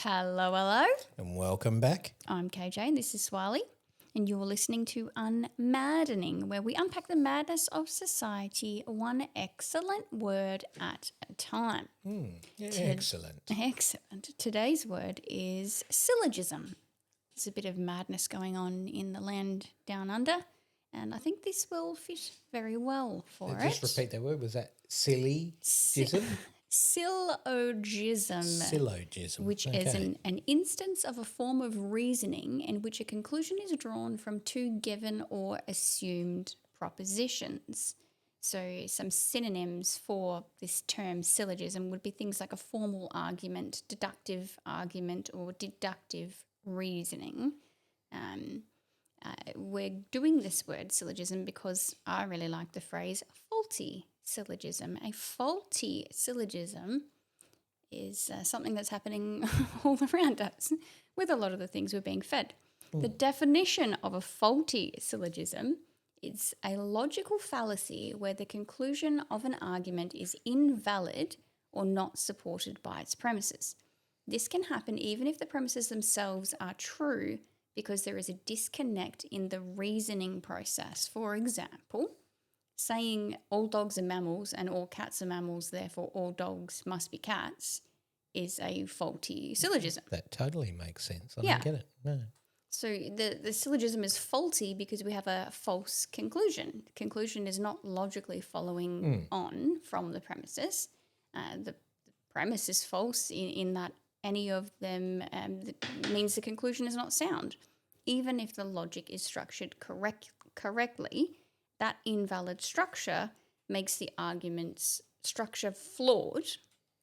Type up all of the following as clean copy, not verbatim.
Hello, hello. And welcome back. I'm KJ and this is Swali, and you're listening to UnMaddening, where we unpack the madness of society one excellent word at a time. Excellent. Excellent. Today's word is syllogism. There's a bit of madness going on in the land down under, and I think this will fit very well for it. Just repeat that word. Was that syllogism? Syllogism. Syllogism. Which is an instance of a form of reasoning in which a conclusion is drawn from two given or assumed propositions. So some synonyms for this term syllogism would be things like a formal argument, deductive argument, or deductive reasoning. We're doing this word syllogism because I really like the phrase faulty syllogism. A faulty syllogism is something that's happening all around us with a lot of the things we're being fed. The definition of a faulty syllogism is a logical fallacy where the conclusion of an argument is invalid or not supported by its premises. This can happen even if the premises themselves are true because there is a disconnect in the reasoning process. For example, saying all dogs are mammals and all cats are mammals, therefore all dogs must be cats, is a faulty syllogism. That totally makes sense. I don't get it. No. So the syllogism is faulty because we have a false conclusion. The conclusion is not logically following on from the premises. The premise is false in that any of them means the conclusion is not sound. Even if the logic is structured correctly, that invalid structure makes the argument's structure flawed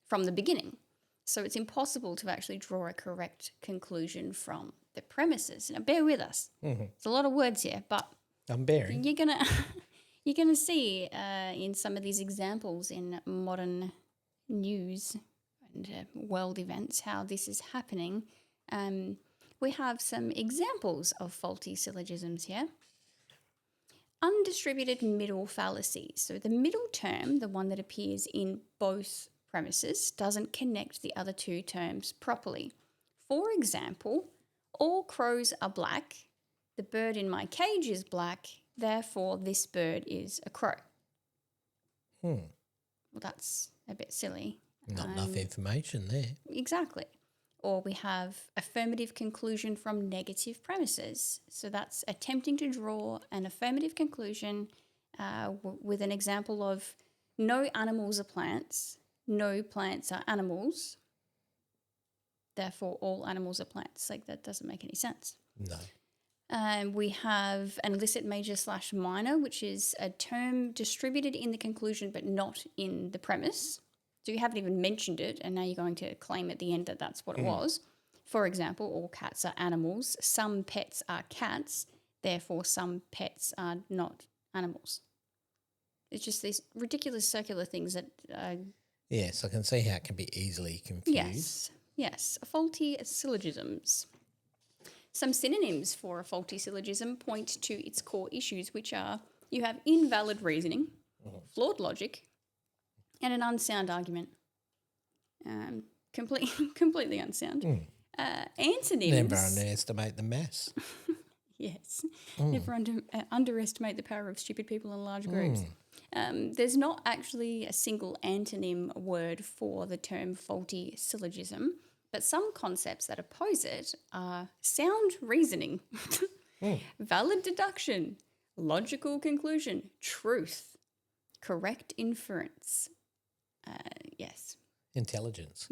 from the beginning. So it's impossible to actually draw a correct conclusion from the premises. Now, bear with us. It's a lot of words here, but I'm bearing. you're gonna see in some of these examples in modern news and world events how this is happening. We have some examples of faulty syllogisms here. Undistributed middle fallacy. So the middle term, the one that appears in both premises, doesn't connect the other two terms properly. For example, all crows are black. The bird in my cage is black. Therefore, this bird is a crow. Well, that's a bit silly. Not enough information there. Exactly. Or we have affirmative conclusion from negative premises. So that's attempting to draw an affirmative conclusion with an example of no animals are plants, no plants are animals, therefore all animals are plants. Like that doesn't make any sense. No. We have an illicit major / minor, which is a term distributed in the conclusion but not in the premise. So you haven't even mentioned it, and now you're going to claim at the end that that's what it was. For example, all cats are animals. Some pets are cats. Therefore, some pets are not animals. It's just these ridiculous circular things that... yes, I can see how it can be easily confused. Yes. Faulty syllogisms. Some synonyms for a faulty syllogism point to its core issues, which are you have invalid reasoning, flawed logic, and an unsound argument. Completely unsound. Antonyms. Never underestimate the mass. Yes. Never underestimate the power of stupid people in large groups. There's not actually a single antonym word for the term faulty syllogism, but some concepts that oppose it are sound reasoning, valid deduction, logical conclusion, truth, correct inference. Yes. Intelligence.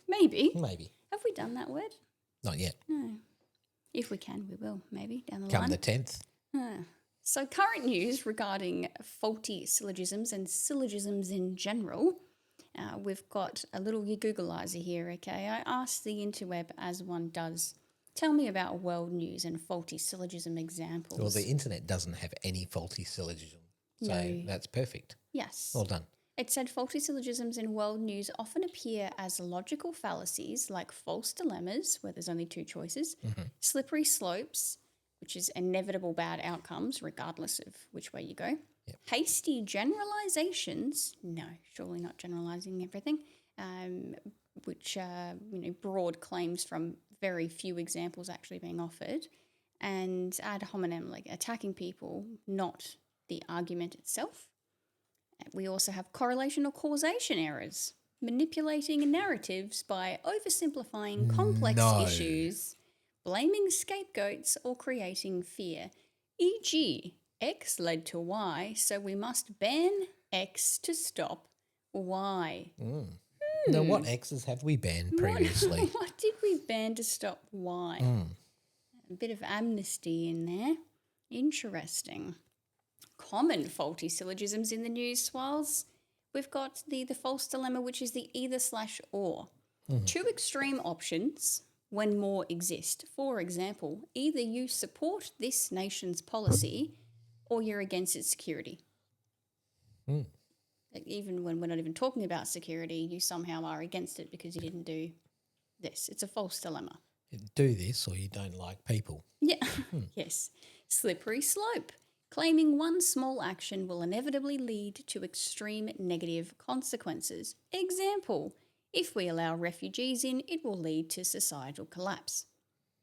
Maybe. Maybe. Have we done that word? Not yet. No. If we can, we will, maybe, down the Come line. the 10th. So current news regarding faulty syllogisms and syllogisms in general. We've got a little Googleizer here, okay? I asked the interweb, as one does, tell me about world news and faulty syllogism examples. Well, the internet doesn't have any faulty syllogism. So that's perfect. Yes. Well done. It said faulty syllogisms in world news often appear as logical fallacies like false dilemmas, where there's only two choices, slippery slopes, which is inevitable bad outcomes regardless of which way you go, Hasty generalizations, no, surely not generalizing everything, which are broad claims from very few examples actually being offered, and ad hominem, like attacking people, not the argument itself. We also have correlation or causation errors, manipulating narratives by oversimplifying complex issues, blaming scapegoats, or creating fear, e.g., X led to Y, so we must ban X to stop Y. Now, what X's have we banned previously? What did we ban to stop Y? A bit of amnesty in there. Interesting. Common faulty syllogisms in the news swirls. We've got the false dilemma, which is the either/or. Two extreme options when more exist. For example, either you support this nation's policy or you're against its security. Like even when we're not even talking about security, you somehow are against it because you didn't do this. It's a false dilemma. You do this or you don't like people. Yeah, yes. Slippery slope. Claiming one small action will inevitably lead to extreme negative consequences. Example, if we allow refugees in, it will lead to societal collapse.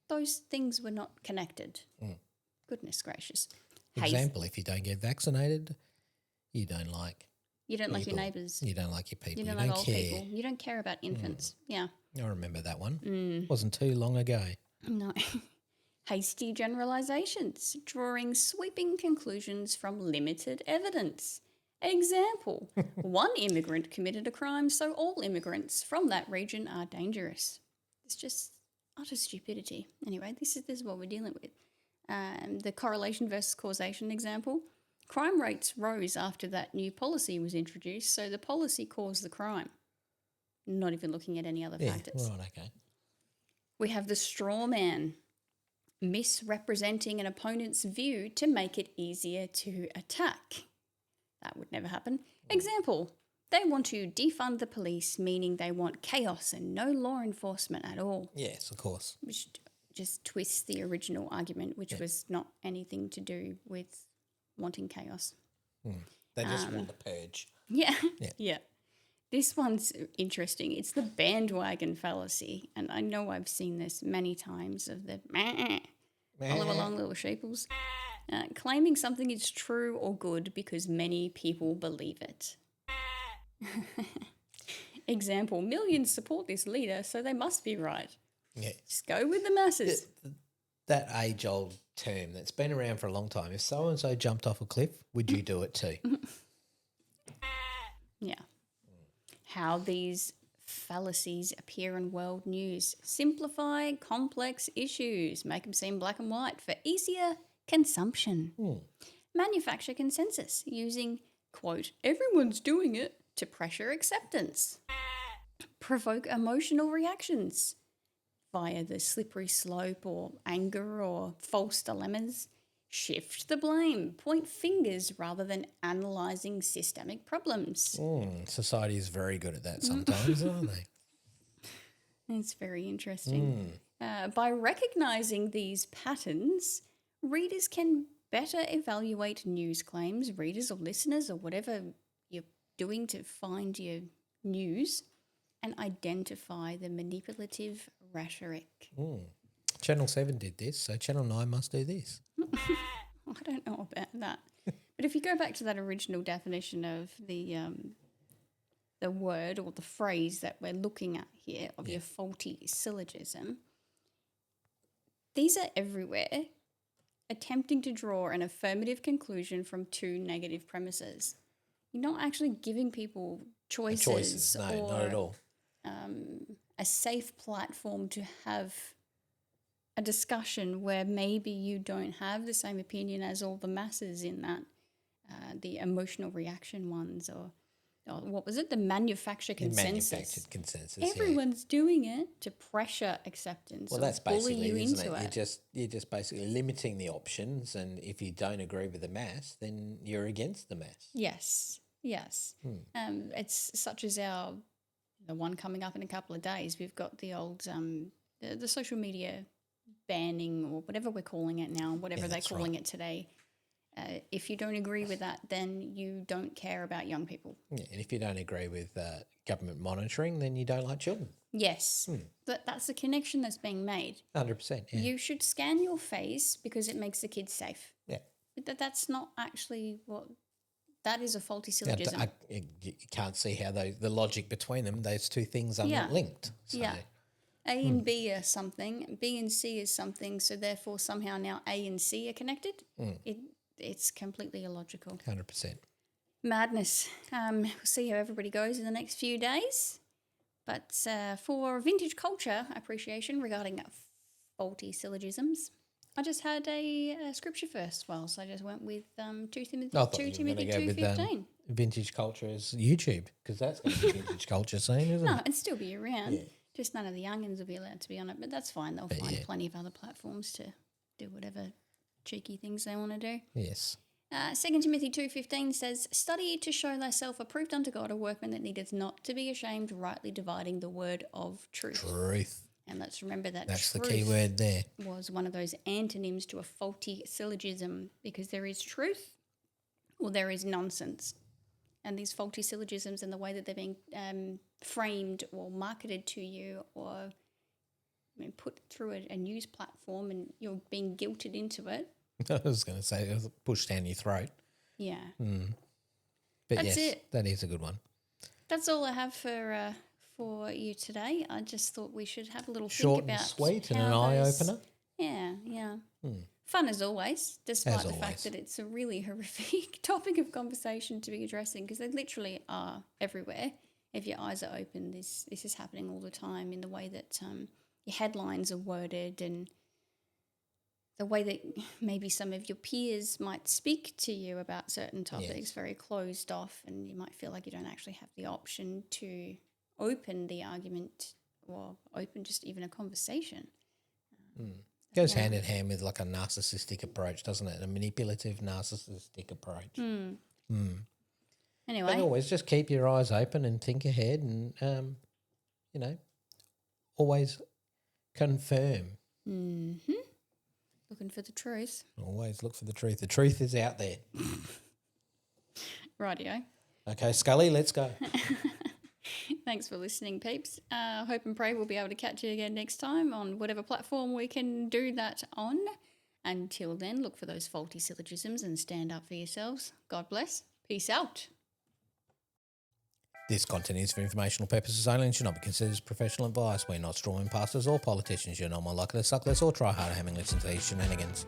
Those things were not connected. Goodness gracious. Example, if you don't get vaccinated, you don't like your neighbours. You don't like your people. You don't like old people. You don't care about infants. Yeah. I remember that one. Wasn't too long ago. No. Hasty generalizations, drawing sweeping conclusions from limited evidence. Example, one immigrant committed a crime, so all immigrants from that region are dangerous. It's just utter stupidity. Anyway, this is what we're dealing with. The correlation versus causation example. Crime rates rose after that new policy was introduced, so the policy caused the crime. Not even looking at any other factors. Right, okay. We have the straw man, misrepresenting an opponent's view to make it easier to attack. That would never happen. Example, they want to defund the police, meaning they want chaos and no law enforcement at all. Yes, of course. Which just twists the original argument, which was not anything to do with wanting chaos. They just want the purge. Yeah. This one's interesting. It's the bandwagon fallacy, and I know I've seen this many times of the follow along little sheeples. Claiming something is true or good because many people believe it. Example, millions support this leader, so they must be right. Yeah. Just go with the masses. That age-old term that's been around for a long time. If so-and-so jumped off a cliff, would you do it too? Yeah. How these fallacies appear in world news. Simplify complex issues. Make them seem black and white for easier consumption. Manufacture consensus using, quote, everyone's doing it to pressure acceptance. Provoke emotional reactions via the slippery slope or anger or false dilemmas. Shift the blame. Point fingers rather than analysing systemic problems. Society is very good at that sometimes, aren't they? It's very interesting. By recognising these patterns, readers can better evaluate news claims, readers or listeners or whatever you're doing to find your news, and identify the manipulative rhetoric. Channel 7 did this, so Channel 9 must do this. I don't know about that. But if you go back to that original definition of the word or the phrase that we're looking at here of your faulty syllogism, these are everywhere attempting to draw an affirmative conclusion from two negative premises. You're not actually giving people choices no, or not at all. A safe platform to have a discussion where maybe you don't have the same opinion as all the masses in that, the emotional reaction ones or what was it, the manufactured consensus. Manufactured consensus, Everyone's doing it to pressure acceptance. Well, or that's bully basically you isn't into it? You're just basically limiting the options, and if you don't agree with the mass, then you're against the mass. Yes. It's such as the one coming up in a couple of days. We've got the old the social media banning or whatever we're calling it now, whatever they're calling it today. If you don't agree with that, then you don't care about young people. Yeah, and if you don't agree with government monitoring, then you don't like children. Yes, but that's the connection that's being made. 100%. Yeah. You should scan your face because it makes the kids safe. Yeah. But that's not actually what... That is a faulty Yeah, syllogism. you can't see how the logic between them, those two things are not linked. So. Yeah. A and B are something, B and C is something, so therefore somehow now A and C are connected. It's completely illogical. 100%. Madness. We'll see how everybody goes in the next few days. But for vintage culture appreciation regarding faulty syllogisms, I just had a scripture first. Well, so I just went with 2 Timothy 2:15. Vintage culture is YouTube, because that's going to be vintage culture soon, isn't No, it? it'd still be around. Yeah. Just none of the youngins will be allowed to be on it, but that's fine. They'll find plenty of other platforms to do whatever cheeky things they want to do. Yes. 2 Timothy 2:15 says, "Study to show thyself approved unto God, a workman that needeth not to be ashamed, rightly dividing the word of truth." Truth. And let's remember that That's the truth key word there. was one of those antonyms to a faulty syllogism, because there is truth or there is nonsense. And these faulty syllogisms and the way that they're being framed or marketed to you, or put through a news platform and you're being guilted into it. I was going to say, it was pushed down your throat. Yeah. But That's yes, it. that is a good one. That's all I have for you today. I just thought we should have a little Short think about and sweet and an how eye-opener. Yeah. Fun as always, despite the fact that it's a really horrific topic of conversation to be addressing, because they literally are everywhere. If your eyes are open, this is happening all the time in the way that your headlines are worded and the way that maybe some of your peers might speak to you about certain topics, very closed off, and you might feel like you don't actually have the option to open the argument or open just even a conversation. Goes hand in hand with like a narcissistic approach, doesn't it? A manipulative narcissistic approach. Anyway. But always just keep your eyes open and think ahead and, always confirm. Looking for the truth. Always look for the truth. The truth is out there. Rightio. Okay, Scully, let's go. Thanks for listening, peeps. Hope and pray we'll be able to catch you again next time on whatever platform we can do that on. Until then, look for those faulty syllogisms and stand up for yourselves. God bless. Peace out. This content is for informational purposes only and should not be considered as professional advice. We're not strawman pastors or politicians. You're not more likely to suck less or try harder having listened to these shenanigans.